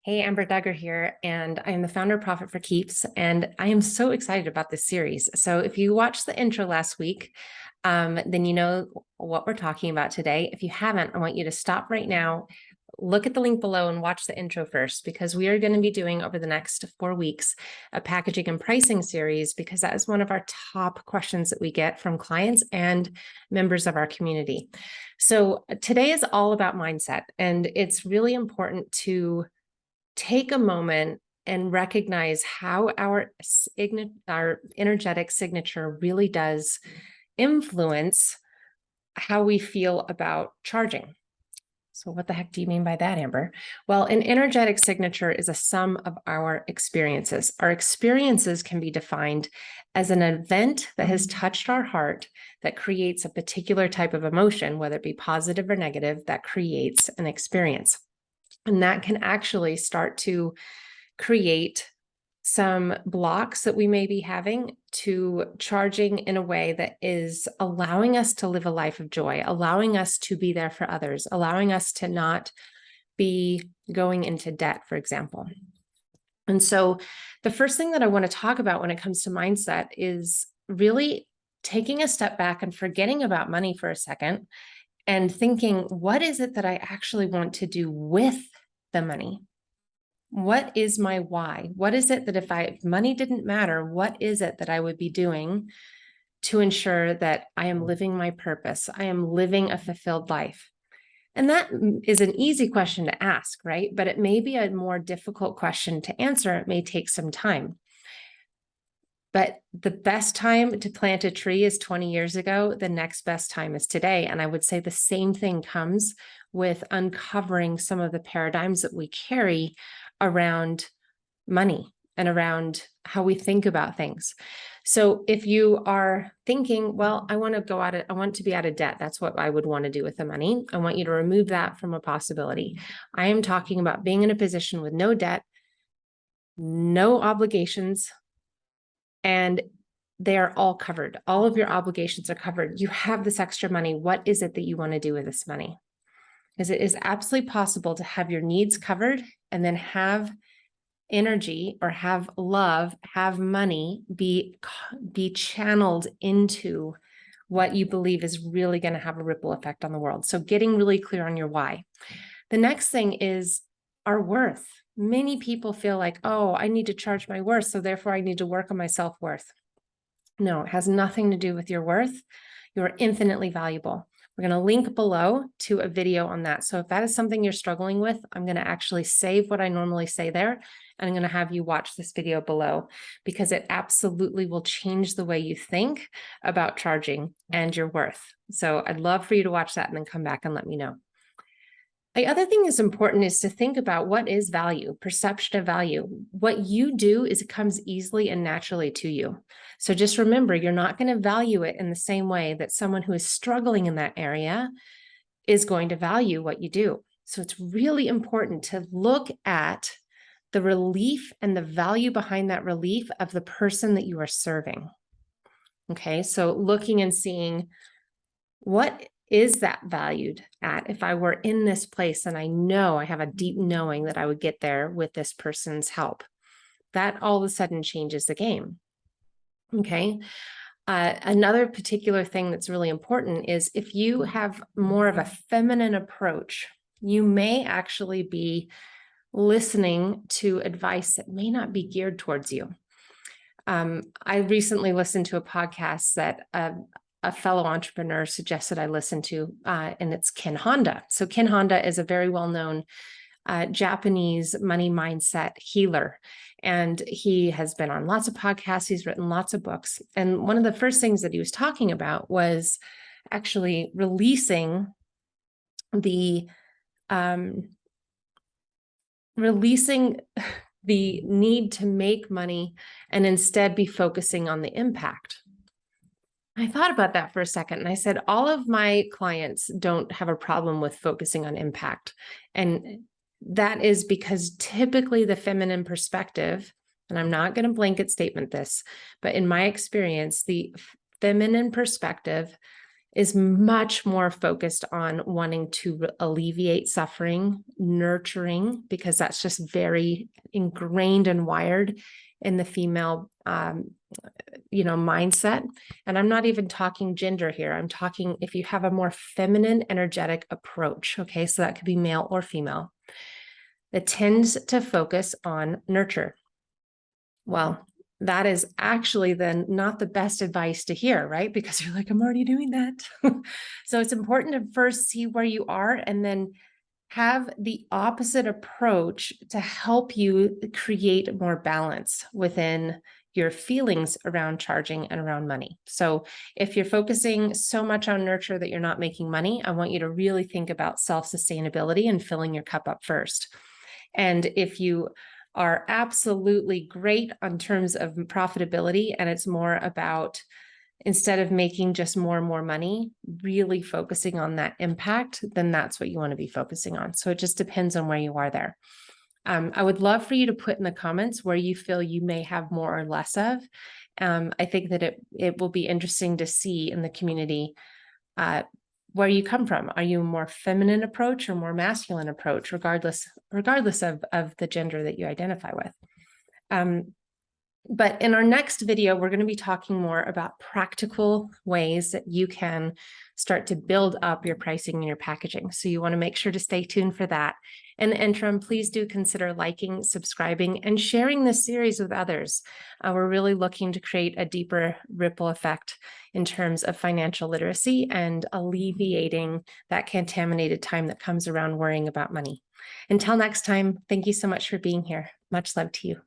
Hey, Amber Duggar here, and I am the founder of Profit for Keeps, and I am so excited about this series. So if you watched the intro last week, then you know what we're talking about today. If you haven't, I want you to stop right now, look at the link below and watch the intro first, because we are going to be doing over the next 4 weeks a packaging and pricing series, because that is one of our top questions that we get from clients and members of our community. So today is all about mindset, and it's really important to take a moment and recognize how our energetic signature really does influence how we feel about charging. So what the heck do you mean by that, Amber? Well, an energetic signature is a sum of our experiences. Our experiences can be defined as an event that has touched our heart that creates a particular type of emotion, whether it be positive or negative, that creates an experience. And that can actually start to create some blocks that we may be having to charging in a way that is allowing us to live a life of joy, allowing us to be there for others, allowing us to not be going into debt, for example. And so the first thing that I want to talk about when it comes to mindset is really taking a step back and forgetting about money for a second and thinking, what is it that I actually want to do with the money? What is my why? What is it that if money didn't matter, what is it that I would be doing to ensure that I am living my purpose? I am living a fulfilled life. And that is an easy question to ask, right? But it may be a more difficult question to answer. It may take some time. But the best time to plant a tree is 20 years ago. The next best time is today. And I would say the same thing comes with uncovering some of the paradigms that we carry around money and around how we think about things. So if you are thinking, well, I want to be out of debt. That's what I would want to do with the money. I want you to remove that from a possibility. I am talking about being in a position with no debt, no obligations, and they are all covered. All of your obligations are covered. You have this extra money. What is it that you want to do with this money? Because it is absolutely possible to have your needs covered and then have energy or have love, have money be channeled into what you believe is really going to have a ripple effect on the world. So getting really clear on your why. The next thing is our worth. Many people feel like, oh, I need to charge my worth, so therefore I need to work on my self-worth. No, it has nothing to do with your worth. You are infinitely valuable. We're going to link below to a video on that. So if that is something you're struggling with, I'm going to actually save what I normally say there, and I'm going to have you watch this video below, because it absolutely will change the way you think about charging and your worth. So I'd love for you to watch that and then come back and let me know. The other thing that's important is to think about what is value, perception of value. What you do is it comes easily and naturally to you. So just remember, you're not going to value it in the same way that someone who is struggling in that area is going to value what you do. So it's really important to look at the relief and the value behind that relief of the person that you are serving. Okay, so looking and seeing, what is that valued at? If I were in this place and I know I have a deep knowing that I would get there with this person's help, that all of a sudden changes the game. Okay. Another particular thing that's really important is if you have more of a feminine approach, you may actually be listening to advice that may not be geared towards you. I recently listened to a podcast that a fellow entrepreneur suggested I listen to, and it's Ken Honda. So Ken Honda is a very well-known Japanese money mindset healer. And he has been on lots of podcasts. He's written lots of books. And one of the first things that he was talking about was actually releasing the need to make money and instead be focusing on the impact. I thought about that for a second, and I said, all of my clients don't have a problem with focusing on impact. And that is because typically the feminine perspective, and I'm not going to blanket statement this, but in my experience, the feminine perspective is much more focused on wanting to alleviate suffering, nurturing, because that's just very ingrained and wired in the female mindset. And I'm not even talking gender here. I'm talking if you have a more feminine, energetic approach. Okay, so that could be male or female. It tends to focus on nurture. Well, that is actually then not the best advice to hear, right? Because you're like, I'm already doing that. So it's important to first see where you are and then have the opposite approach to help you create more balance within your feelings around charging and around money. So if you're focusing so much on nurture that you're not making money, I want you to really think about self-sustainability and filling your cup up first. And if you are absolutely great on terms of profitability, and it's more about, instead of making just more and more money, really focusing on that impact, then that's what you want to be focusing on. So it just depends on where you are there. I would love for you to put in the comments where you feel you may have more or less of. I think that it will be interesting to see in the community where you come from. Are you a more feminine approach or more masculine approach, regardless of the gender that you identify with? But in our next video, we're going to be talking more about practical ways that you can start to build up your pricing and your packaging. So you want to make sure to stay tuned for that. In the interim, please do consider liking, subscribing, and sharing this series with others. We're really looking to create a deeper ripple effect in terms of financial literacy and alleviating that contaminated time that comes around worrying about money. Until next time, thank you so much for being here. Much love to you.